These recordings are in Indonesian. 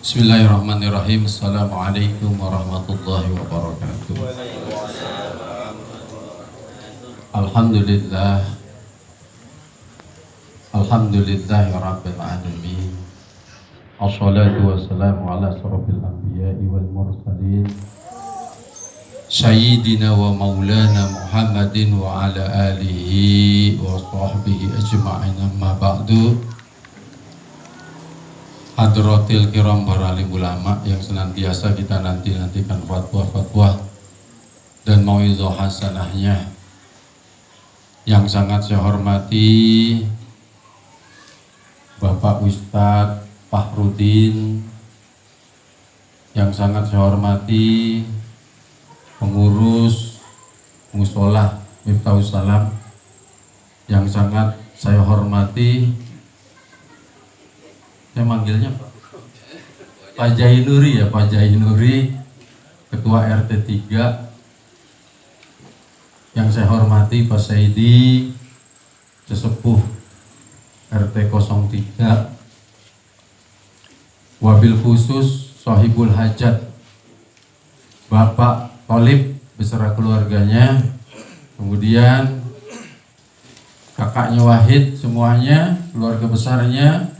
Bismillahirrahmanirrahim. Assalamualaikum warahmatullahi wabarakatuh. Alhamdulillah. Alhamdulillahi rabbil alamin. Assalatu wassalamu ala asrofil anbiya'i wal mursalin Sayyidina wa maulana Muhammadin wa ala alihi wa sahbihi ajma'in, amma ba'du. Hadratil kiram para alim ulama yang senantiasa kita nantikan fatwa-fatwa dan mauizah hasanahnya. Yang sangat saya hormati Bapak Ustadz Fahrudin, yang sangat saya hormati pengurus Musola Miftahus Salam, yang sangat saya hormati, saya manggilnya Pak Jainuri ya, Pak Jainuri, Ketua RT 3. Yang saya hormati Pak Saidi, Sesepuh RT 03. Wabil khusus Sohibul Hajat Bapak Tolib beserta keluarganya, kemudian kakaknya Wahid, semuanya, keluarga besarnya,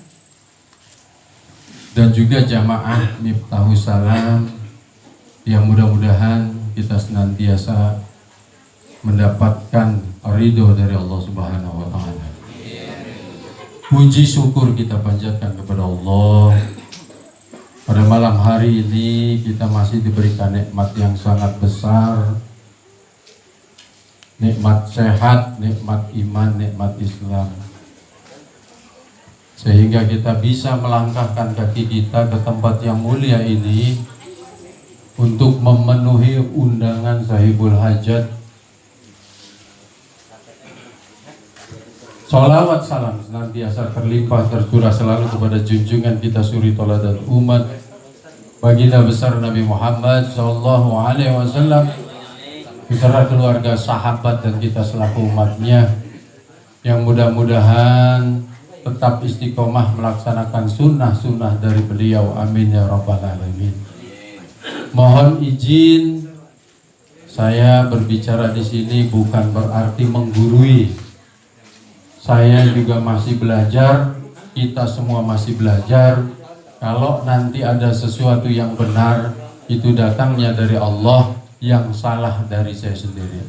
dan juga jamaah Miftahus Salam, yang mudah-mudahan kita senantiasa mendapatkan ridho dari Allah Subhanahu wa Ta'ala. Puji syukur kita panjatkan kepada Allah. Pada malam hari ini kita masih diberikan nikmat yang sangat besar, nikmat sehat, nikmat iman, nikmat Islam, sehingga kita bisa melangkahkan kaki kita ke tempat yang mulia ini untuk memenuhi undangan Sahibul Hajat. Salawat salam senantiasa terlimpah tercurah selalu kepada junjungan kita suri tauladan umat, baginda besar Nabi Muhammad SAW beserta keluarga, sahabat, dan kita selaku umatnya, yang mudah-mudahan tetap istiqomah melaksanakan sunnah-sunnah dari beliau. Amin ya rabbal alamin. Mohon izin, saya berbicara di sini bukan berarti menggurui. Saya juga masih belajar, kita semua masih belajar. Kalau nanti ada sesuatu yang benar, itu datangnya dari Allah, yang salah dari saya sendiri.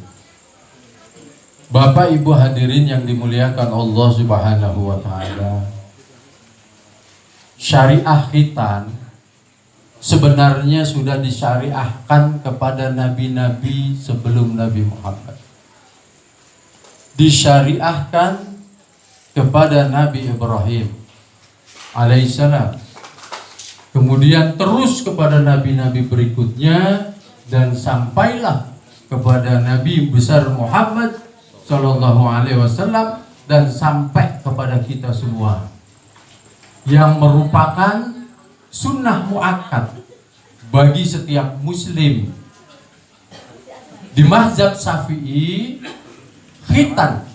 Bapak Ibu hadirin yang dimuliakan Allah Subhanahu wa Ta'ala, syariah khitan sebenarnya sudah disyariahkan kepada nabi-nabi sebelum Nabi Muhammad. Disyariahkan kepada Nabi Ibrahim alaihissalam, kemudian terus kepada nabi-nabi berikutnya, dan sampailah kepada Nabi besar Muhammad Sallallahu Alaihi Wasallam, dan sampai kepada kita semua, yang merupakan sunnah muakkad bagi setiap muslim. Di mazhab Syafi'i, khitan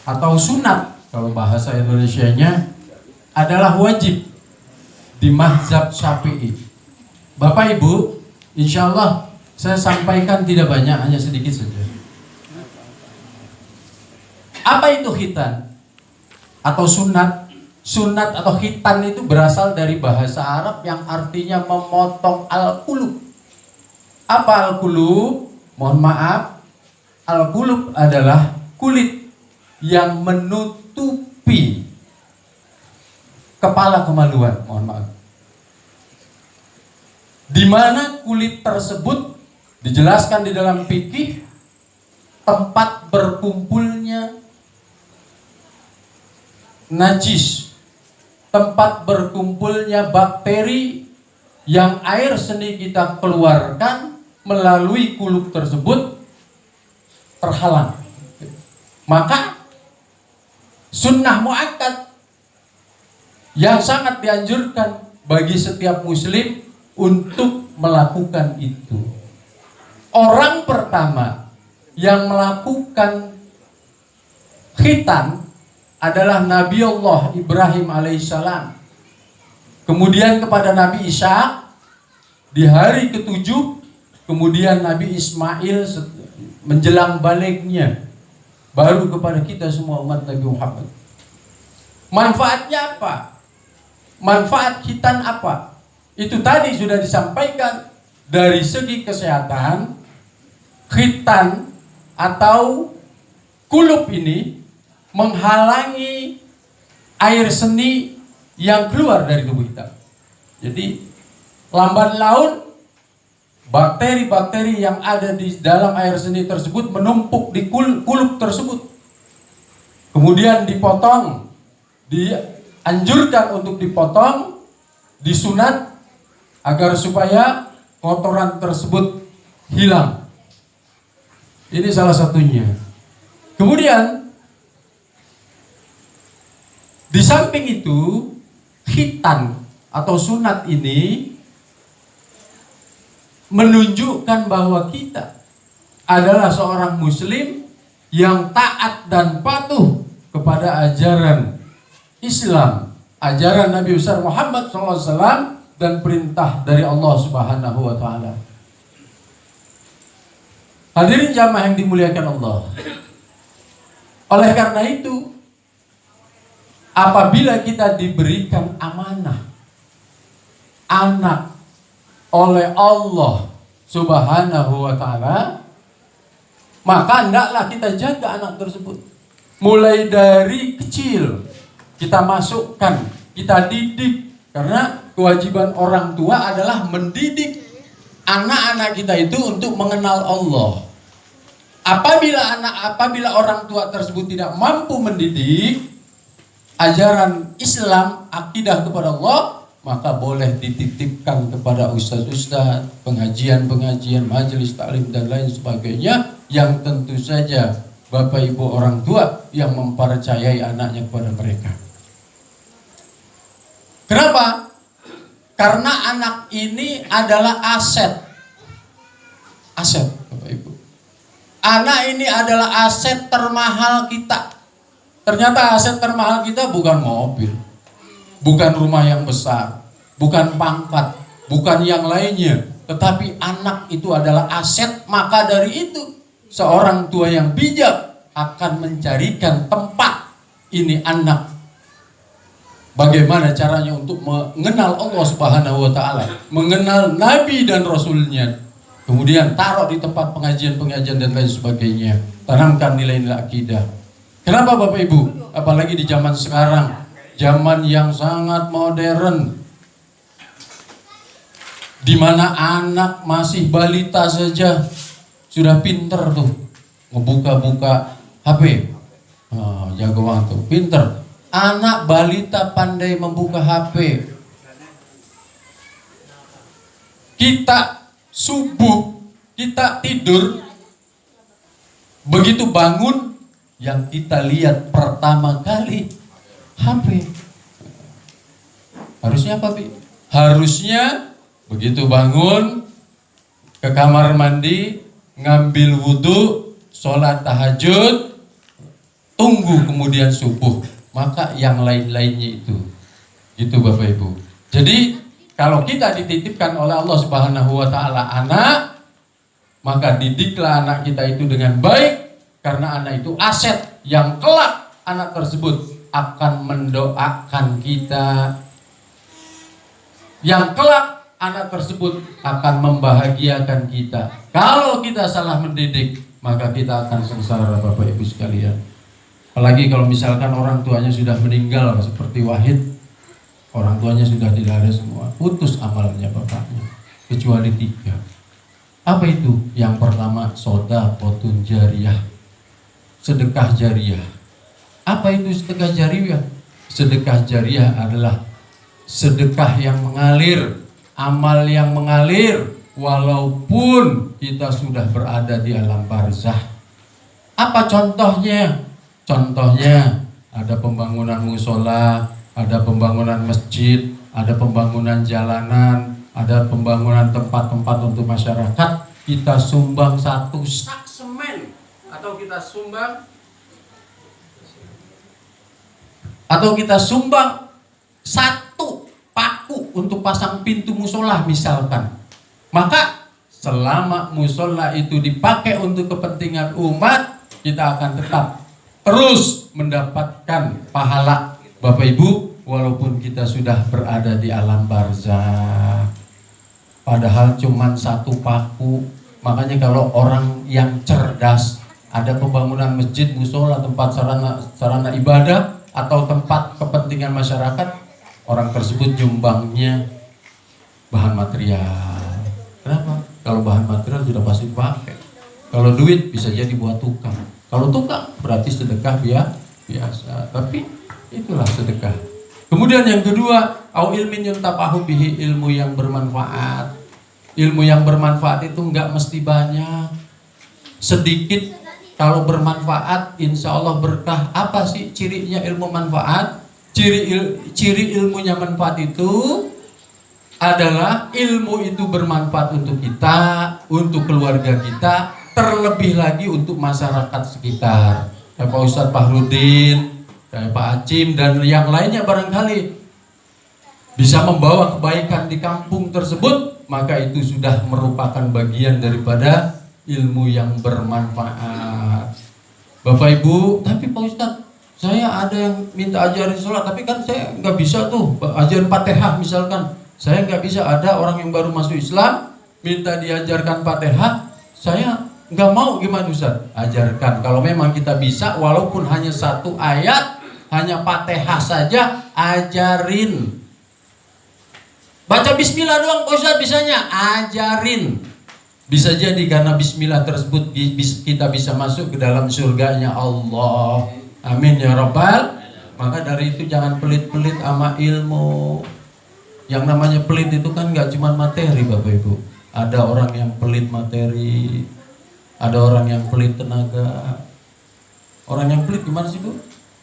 atau sunat kalau bahasa Indonesianya adalah wajib di mazhab Syafi'i. Bapak Ibu, insya Allah saya sampaikan tidak banyak, hanya sedikit saja. Apa itu khitan atau sunat? Sunat atau khitan itu berasal dari bahasa Arab yang artinya memotong al-qulub. Apa al-qulub? Mohon maaf, al-qulub adalah kulit yang menutupi kepala kemaluan. Mohon maaf. Di mana kulit tersebut dijelaskan di dalam fikih tempat berkumpulnya najis, tempat berkumpulnya bakteri yang air seni kita keluarkan melalui kulit tersebut terhalang. Maka sunnah muakkad yang sangat dianjurkan bagi setiap muslim untuk melakukan itu. Orang pertama yang melakukan khitan adalah Nabi Allah Ibrahim alaihissalam. kemudian kepada Nabi Ishak di hari ketujuh, kemudian Nabi Ismail menjelang baliknya, baru kepada kita semua umat Nabi Muhammad. Manfaatnya apa? Manfaat khitan apa? Itu tadi sudah disampaikan. Dari segi kesehatan, khitan atau kulup ini menghalangi air seni yang keluar dari tubuh kita. Jadi lambat laun bakteri-bakteri yang ada di dalam air seni tersebut menumpuk di kulup tersebut. Kemudian dipotong, dianjurkan untuk dipotong, disunat agar supaya kotoran tersebut hilang. Ini salah satunya. Kemudian di samping itu, khitan atau sunat ini menunjukkan bahwa kita adalah seorang muslim yang taat dan patuh kepada ajaran Islam, ajaran Nabi besar Muhammad SAW, dan perintah dari Allah Subhanahu wa Ta'ala. Hadirin jamaah yang dimuliakan Allah. Oleh karena itu, apabila kita diberikan amanah anak oleh Allah Subhanahu wa Ta'ala, maka hendaklah kita jaga anak tersebut. Mulai dari kecil kita masukkan, kita didik. Karena kewajiban orang tua adalah mendidik anak-anak kita itu untuk mengenal Allah. Apabila orang tua tersebut tidak mampu mendidik ajaran Islam, akidah kepada Allah, maka boleh dititipkan kepada ustaz-ustaz, pengajian-pengajian, majelis taklim dan lain sebagainya, yang tentu saja bapak ibu orang tua yang mempercayai anaknya kepada mereka. Kenapa? Karena anak ini adalah aset. Aset, Bapak Ibu. Anak ini adalah aset termahal kita. Ternyata aset termahal kita bukan mobil, bukan rumah yang besar, bukan pangkat, bukan yang lainnya, tetapi anak itu adalah aset. Maka dari itu, seorang tua yang bijak akan mencarikan tempat ini anak. Bagaimana caranya untuk mengenal Allah Subhanahu wa Ta'ala, mengenal Nabi dan Rasulnya, kemudian taruh di tempat pengajian-pengajian dan lain sebagainya. Tanamkan nilai-nilai akidah. Kenapa Bapak Ibu? Apalagi di zaman sekarang, zaman yang sangat modern, di mana anak masih balita saja sudah pinter tuh ngebuka-buka HP. Jago banget tuh, pinter. Anak balita pandai membuka HP. Kita subuh, kita tidur, begitu bangun, yang kita lihat pertama kali HP. Harusnya apa, Bi? Harusnya begitu bangun, ke kamar mandi, ngambil wudhu, sholat tahajud, tunggu kemudian subuh. Maka yang lain-lainnya itu. Gitu Bapak Ibu. Jadi kalau kita dititipkan oleh Allah Subhanahu wa Ta'ala anak, maka didiklah anak kita itu dengan baik, karena anak itu aset yang kelak anak tersebut akan mendoakan kita, yang kelak anak tersebut akan membahagiakan kita. Kalau kita salah mendidik, maka kita akan sengsara Bapak Ibu sekalian. Apalagi kalau misalkan orang tuanya sudah meninggal, seperti Wahid, orang tuanya sudah tidak ada semua, putus amalnya bapaknya, kecuali 3. Apa itu? Yang pertama, shadaqatun jariyah, sedekah jariyah. Apa itu sedekah jariyah? Sedekah jariyah adalah sedekah yang mengalir, amal yang mengalir, walaupun kita sudah berada di alam barzah. Apa contohnya? Contohnya ada pembangunan musola, ada pembangunan masjid, ada pembangunan jalanan, ada pembangunan tempat-tempat untuk masyarakat. Kita sumbang 1 sak semen, atau kita sumbang 1 paku untuk pasang pintu musola misalkan. Maka selama musola itu dipakai untuk kepentingan umat, kita akan tetap terus mendapatkan pahala Bapak Ibu, walaupun kita sudah berada di alam barzah. Padahal cuman satu paku. Makanya kalau orang yang cerdas, ada pembangunan masjid, musola, tempat sarana ibadah atau tempat kepentingan masyarakat, orang tersebut nyumbangnya bahan material. Kenapa? Kalau bahan material sudah pasti pakai. Kalau duit bisa jadi buat tukang. Kalau tukang berarti sedekah biasa. Tapi itulah sedekah. Kemudian yang kedua, au ilmin yuntafahu bihi, ilmu yang bermanfaat. Ilmu yang bermanfaat itu enggak mesti banyak. Sedikit kalau bermanfaat, insya Allah berkah. Apa sih cirinya ilmu manfaat? Ciri ilmunya manfaat itu adalah ilmu itu bermanfaat untuk kita, untuk keluarga kita, terlebih lagi untuk masyarakat sekitar. Kayak Pak Ustadz Fahrudin, kayak Pak Acim, dan yang lainnya barangkali bisa membawa kebaikan di kampung tersebut, maka itu sudah merupakan bagian daripada ilmu yang bermanfaat. Bapak Ibu, tapi Pak Ustadz, saya ada yang minta ajarin sholat, tapi kan saya nggak bisa tuh, ajarin Fatihah misalkan. Saya nggak bisa, ada orang yang baru masuk Islam, minta diajarkan Fatihah, saya nggak mau. Gimana Ustadz? Ajarkan, kalau memang kita bisa, walaupun hanya satu ayat, hanya Fatihah saja, ajarin. Baca bismillah doang Pak Ustadz bisanya, ajarin. Bisa jadi karena bismillah tersebut kita bisa masuk ke dalam surganya Allah. Amin ya Rabbal. Maka dari itu jangan pelit-pelit sama ilmu. Yang namanya pelit itu kan gak cuma materi Bapak Ibu. Ada orang yang pelit materi, ada orang yang pelit tenaga. Orang yang pelit gimana sih Bu?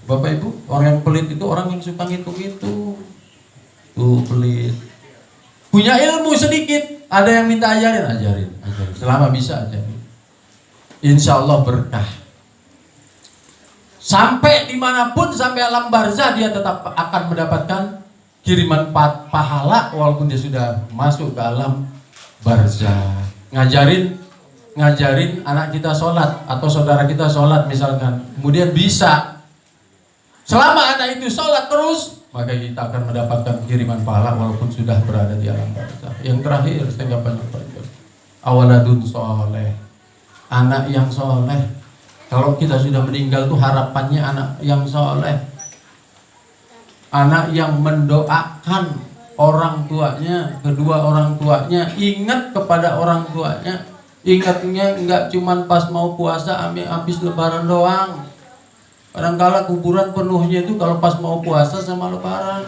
Bapak Ibu, orang yang pelit itu orang yang suka ngitung-ngitung. Tuh pelit. Punya ilmu sedikit, ada yang minta ajarin. Selama bisa ajarin. Insya Allah berkah. Sampai dimanapun, sampai alam barzah dia tetap akan mendapatkan kiriman pahala walaupun dia sudah masuk ke alam barzah. Ngajarin anak kita sholat atau saudara kita sholat misalkan, kemudian bisa. Selama anak itu sholat terus, maka kita akan mendapatkan kiriman pahala walaupun sudah berada di alam barzah. Yang terakhir, saya nggak panjang-panjang. Awaladun soleh, anak yang soleh. Kalau kita sudah meninggal tuh harapannya anak yang soleh, anak yang mendoakan orang tuanya, kedua orang tuanya, ingat kepada orang tuanya. Ingatnya nggak cuman pas mau puasa, habis lebaran doang. Kadang-kala kuburan penuhnya itu kalau pas mau puasa sama lebaran.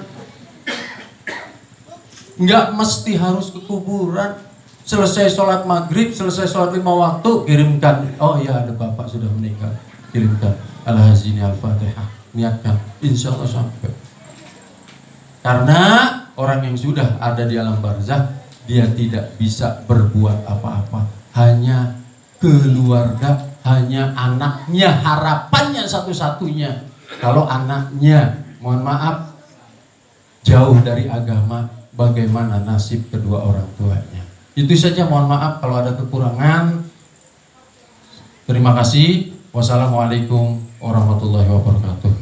Nggak mesti harus ke kuburan. Selesai sholat maghrib, selesai sholat 5 waktu, kirimkan. Oh ya, ada bapak sudah meninggal, kirimkan Al-Hazini Al-Fatihah, niatkan, insya Allah sampai. Karena orang yang sudah ada di alam barzah, dia tidak bisa berbuat apa-apa. Hanya keluarga, hanya anaknya, harapannya satu-satunya. Kalau anaknya, mohon maaf, jauh dari agama, bagaimana nasib kedua orang tuanya? Itu saja, mohon maaf kalau ada kekurangan. Terima kasih. Wassalamualaikum warahmatullahi wabarakatuh.